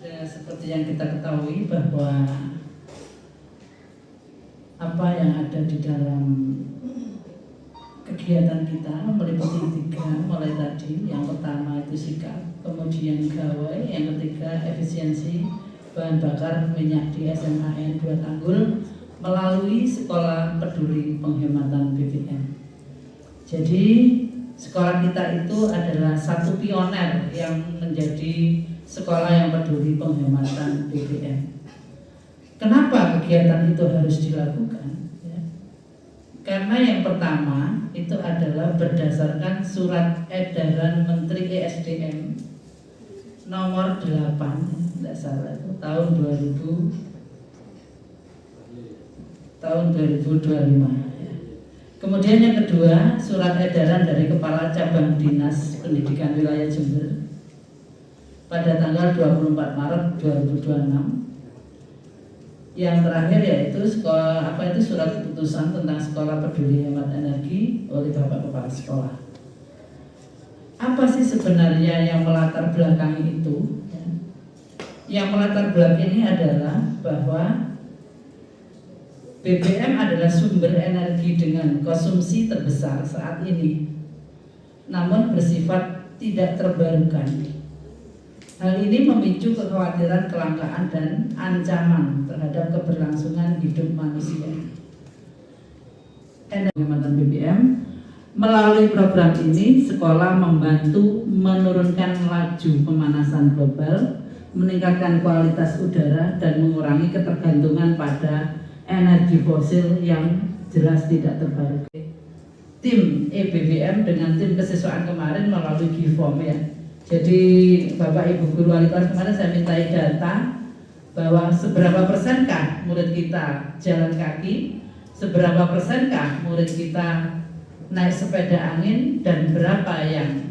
Seperti yang kita ketahui bahwa apa yang ada di dalam kegiatan kita meliputi 3 mulai tadi. Yang pertama itu sikap, kemudian gawai, yang ketiga efisiensi bahan bakar minyak di SMAN 2 Tanggul melalui Sekolah Peduli Penghematan BBM. Jadi sekolah kita itu adalah satu pioner yang menjadi sekolah yang peduli penghematan BBM. Kenapa kegiatan itu harus dilakukan? Ya. Karena yang pertama itu adalah berdasarkan surat edaran Menteri ESDM nomor 8, tidak salah itu tahun 2025. Kemudian yang kedua, surat edaran dari Kepala Cabang Dinas Pendidikan Wilayah Jember pada tanggal 24 Maret 2026. Yang terakhir yaitu surat keputusan tentang Sekolah Peduli Hemat Energi oleh Bapak Kepala Sekolah. Apa sih sebenarnya yang melatar belakangi itu? Yang melatar belakangi adalah bahwa BBM adalah sumber energi dengan konsumsi terbesar saat ini, namun bersifat tidak terbarukan. Hal ini memicu kekhawatiran kelangkaan dan ancaman terhadap keberlangsungan hidup manusia. Penghematan BBM melalui program ini, sekolah membantu menurunkan laju pemanasan global, meningkatkan kualitas udara, dan mengurangi ketergantungan pada energi fosil yang jelas tidak terbarukan. Tim EBBM dengan tim kesiswaan kemarin melalui GIFOM ya. Jadi Bapak Ibu Guru Wali Kelas kemarin saya mintai data bahwa seberapa persenkah murid kita jalan kaki, seberapa persenkah murid kita naik sepeda angin, dan berapa yang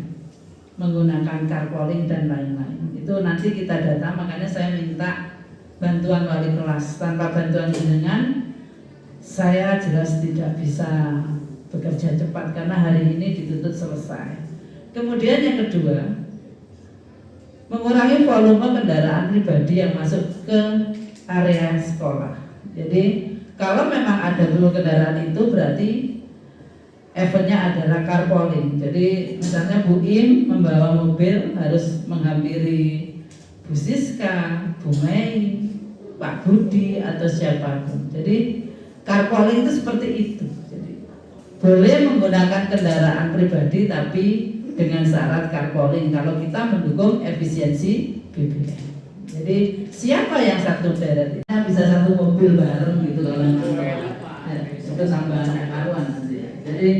menggunakan carpooling dan lain-lain. Itu nanti kita data, makanya saya minta bantuan wali kelas. Tanpa bantuan jenengan saya jelas tidak bisa bekerja cepat karena hari ini dituntut selesai. Kemudian yang kedua, mengurangi volume kendaraan pribadi yang masuk ke area sekolah. Jadi kalau memang ada dulu kendaraan itu berarti efeknya adalah carpooling. Jadi misalnya Bu Im membawa mobil harus menghampiri Bu Siska, Bu Mei, Pak Budi atau siapapun. Jadi carpooling itu seperti itu. Jadi boleh menggunakan kendaraan pribadi tapi dengan syarat carpooling kalau kita mendukung efisiensi BBM. Jadi siapa yang satu deret bisa satu mobil bareng gitu kalau itu tambahan karuan nanti. Jadi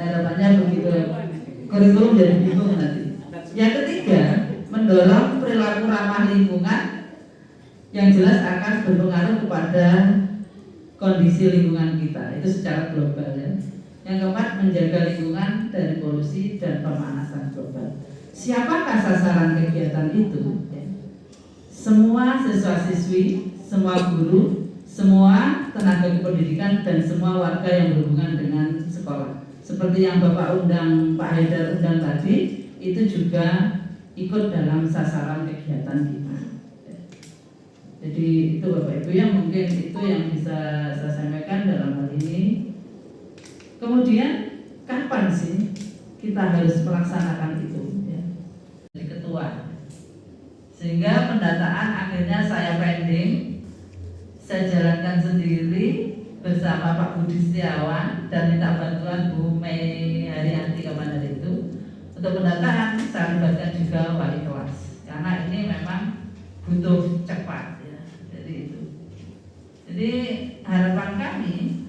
harapannya begitu kurikulum jadi bingung nanti. Yang ketiga, mendorong perilaku ramah lingkungan yang jelas akan berpengaruh kepada kondisi lingkungan kita itu secara global ya. Yang keempat, menjaga lingkungan dari polusi dan pemanasan global. Siapakah sasaran kegiatan itu? Semua siswa-siswi, semua guru, semua tenaga kependidikan, dan semua warga yang berhubungan dengan sekolah. Seperti yang Bapak undang, Pak Haidar undang tadi, itu juga ikut dalam sasaran kegiatan kita. Jadi itu Bapak Ibu yang mungkin itu yang bisa saya sampaikan dalam hal ini. Kemudian kapan sih kita harus melaksanakan itu? Ya. Jadi ketua. Sehingga pendataan akhirnya saya pending, saya jalankan sendiri bersama Pak Budi Setiawan dan minta bantuan Bu Mei Haryanti kemarin itu. Untuk pendataan saya libatkan juga wali kelas karena ini memang butuh cepat ya. Jadi itu. Jadi harapan kami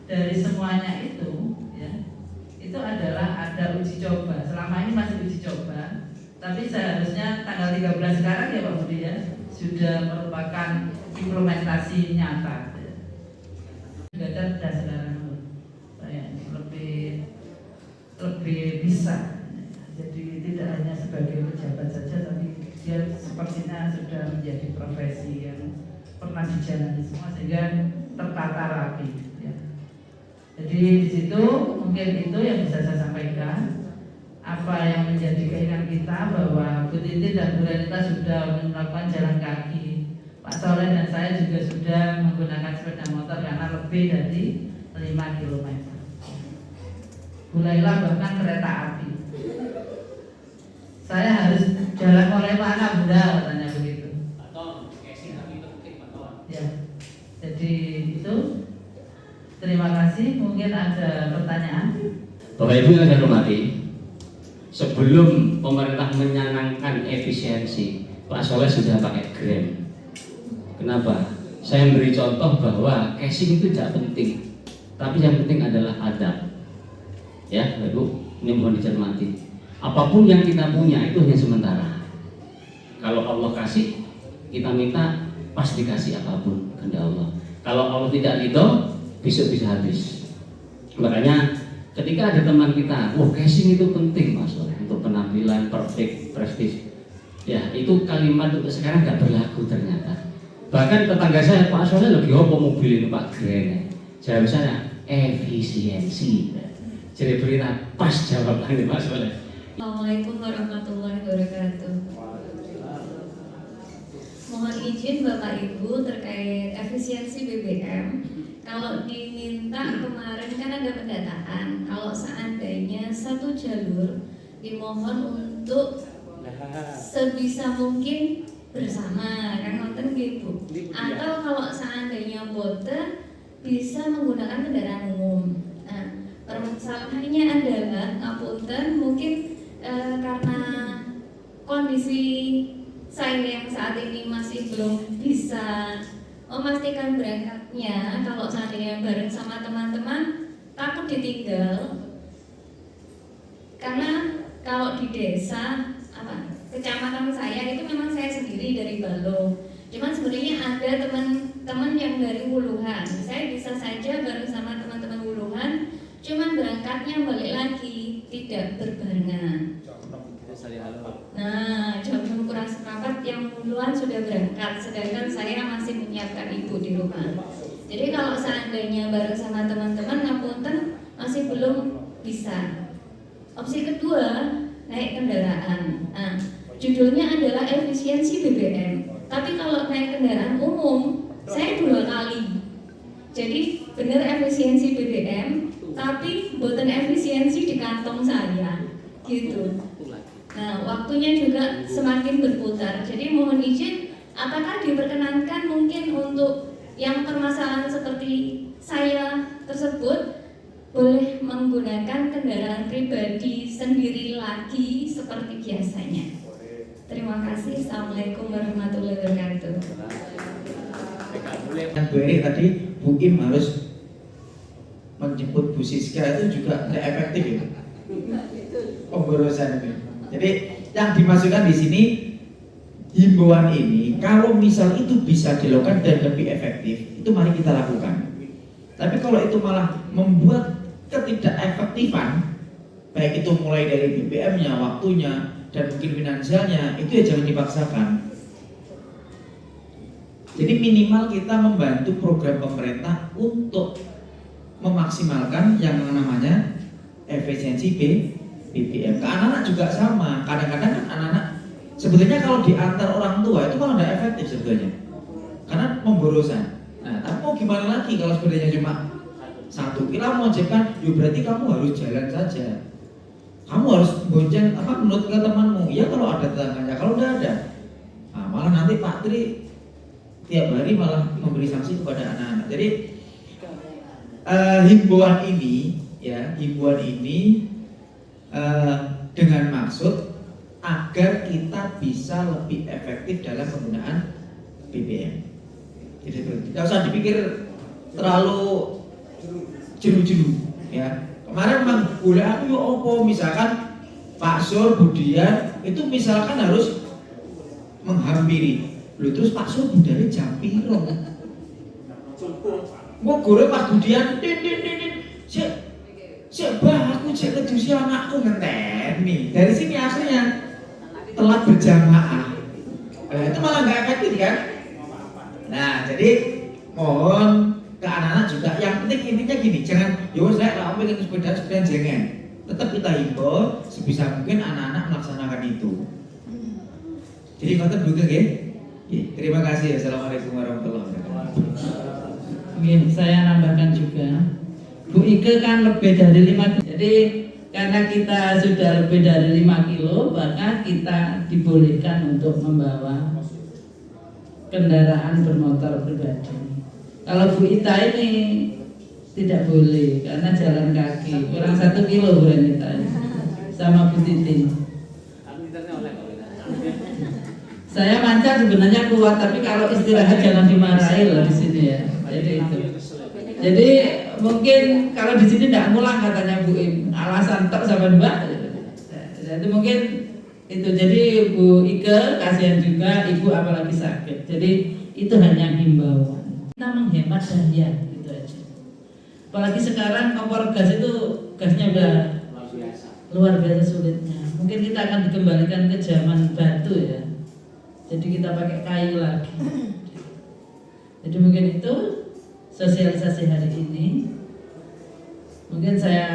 dari semuanya itu ya, itu adalah ada uji coba. Selama ini masih uji coba. Tapi seharusnya tanggal 13 sekarang ya Pak Budi ya sudah merupakan implementasi nyata. Sudah cerdas sekarang saya lebih bisa. Jadi tidak hanya sebagai pejabat saja, tapi dia sepertinya sudah menjadi profesi yang pernah dijalani semua sehingga tertata rapi. Ya. Jadi di situ mungkin itu yang bisa saya sampaikan. apa yang menjadi keinginan kita bahwa Bu Titi dan Bu Renita sudah melakukan jalan kaki. Pak Soleh dan saya juga sudah menggunakan sepeda motor karena lebih dari 5 km. Bu Laila bahkan kereta api. Saya harus jalan oleh mana Bunda, katanya begitu. Ya, jadi itu. Terima kasih. Mungkin ada pertanyaan. Bapak Ibu yang saya hormati, sebelum pemerintah menyanangkan efisiensi, Pak Soleh sudah pakai Gram. Kenapa? Saya beri contoh bahwa casing itu tidak penting, tapi yang penting adalah adab. Ya, Bapak Ibu, ini mohon dicermati. Apapun yang kita punya itu hanya sementara. Kalau Allah kasih, kita minta pasti dikasih apapun kepada Allah. Kalau Allah tidak ridho, besok bisa habis. Makanya ketika ada teman kita, wah casing itu penting Mas untuk penampilan perfect, prestis. Ya itu kalimat untuk sekarang nggak berlaku ternyata. Bahkan tetangga saya, Pak Soleh lagi apa mobil ini Pak Gren. Jawab saya efisiensi. Jadi berita pas jawabannya Pak Soleh. Assalamualaikum warahmatullahi wabarakatuh. Mohon izin Bapak Ibu terkait efisiensi BBM. Kalau diminta kemarin kan ada pendataan, kalau seandainya satu jalur dimohon untuk sebisa mungkin bersama, kan nonton gitu. Atau kalau seandainya boten bisa menggunakan kendaraan umum. Nah, permasalahannya adalah ngapunten mungkin karena kondisi saya yang saat ini masih belum bisa memastikan berangkatnya. Kalau seandainya bareng sama teman-teman takut ditinggal, karena kalau di desa kecamatan saya itu memang saya sendiri dari Balo, cuman sebenarnya ada teman-teman yang dari Wuluhan. Saya bisa saja bareng sama teman-teman Wuluhan, cuman berangkatnya balik lagi tidak berbarengan. Nah, jam 6 kurang seperempat yang Wuluhan sudah berangkat, sedangkan saya masih menyiapkan ibu di rumah. Jadi kalau seandainya bareng sama teman-teman ngapunten masih belum bisa. Opsi kedua, naik kendaraan. Nah, judulnya adalah efisiensi BBM. Tapi kalau naik kendaraan umum, saya 2 kali. Jadi benar efisiensi BBM, tapi buatan efisiensi di kantong saya, gitu. Nah, waktunya juga semakin berputar. Jadi mohon izin, apakah diperkenankan mungkin untuk yang permasalahan seperti saya tersebut boleh menggunakan kendaraan pribadi sendiri lagi seperti biasanya? Terima kasih. Assalamualaikum warahmatullahi wabarakatuh. Yang Bu Eri tadi, Bu Im harus menjemput Bu Siska itu juga tidak efektif ya? Pemborosan itu. Jadi yang dimasukkan di sini himbauan ini, kalau misal itu bisa dilakukan dan lebih efektif, itu mari kita lakukan. Tapi kalau itu malah membuat ketidakefektifan, baik itu mulai dari BBM-nya, waktunya, dan mungkin finansialnya, itu ya jangan dipaksakan. Jadi minimal kita membantu program pemerintah untuk memaksimalkan yang namanya efisiensi BBM. Ke anak-anak juga sama. Kadang-kadang kan anak-anak sebetulnya kalau diantar orang tua itu malah tidak efektif sebetulnya, karena pemborosan. Nah, tapi mau gimana lagi kalau sebenarnya cuma satu, kita mau ojekkan, ya berarti kamu harus jalan saja. Kamu harus bonceng menurut ke temanmu. Ya kalau ada tetangganya, kalau tidak ada, nah, malah nanti Pak Tri tiap hari malah memberi sanksi kepada anak-anak. Jadi himbauan ini dengan maksud agar kita bisa lebih efektif dalam penggunaan BBM. Jadi tidak usah dipikir terlalu jeru-jeru ya. Kemarin memang boleh aku yo opo, misalkan Pak Sur Budian itu misalkan harus menghampiri. Lalu terus Pak Sur Budian jam piro? Mau gore Pak Budian Cek aku cek kedusi anakku ngenteni. Dari sini aslinya telat berjamaah. Itu malah nggak efektif kan? Nah, jadi mohon ke anak-anak juga. Yang penting intinya gini, jangan yo saya lah pengen sepeda jangan. tetap kita himbau sebisa mungkin anak-anak melaksanakan itu. Jadi ngoten Bu ya. Terima kasih. Assalamualaikum warahmatullahi wabarakatuh. Mungkin saya nambahkan juga, Bu Ike kan lebih dari 5 kilo. Jadi karena kita sudah lebih dari 5 kilo, maka kita dibolehkan untuk membawa kendaraan bermotor pribadi. Kalau Bu Ita ini tidak boleh karena jalan kaki, kurang 1 kilo Bu Renita sama Bu Titin. Saya mancar sebenarnya kuat, tapi kalau istirahat jangan dimarahi loh di sini ya. Jadi itu. Jadi mungkin kalau di sini tidak ngulang katanya Bu Im, alasan tok sama Mbak. Jadi mungkin itu. Jadi Bu Ike kasihan juga, Ibu apalagi sakit. Jadi itu hanya himbauan. Kita menghemat daya gitu aja. Apalagi sekarang kompor gas itu gasnya udah luar biasa sulitnya. Mungkin kita akan dikembalikan ke zaman batu ya. Jadi kita pakai kayu lagi. Jadi mungkin itu sosialisasi hari ini. Mungkin saya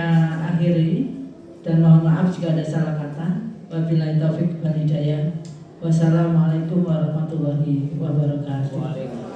akhiri dan mohon maaf jika ada salah kata. Wabillahi taufik wal hidayah. Wassalamualaikum warahmatullahi wabarakatuh.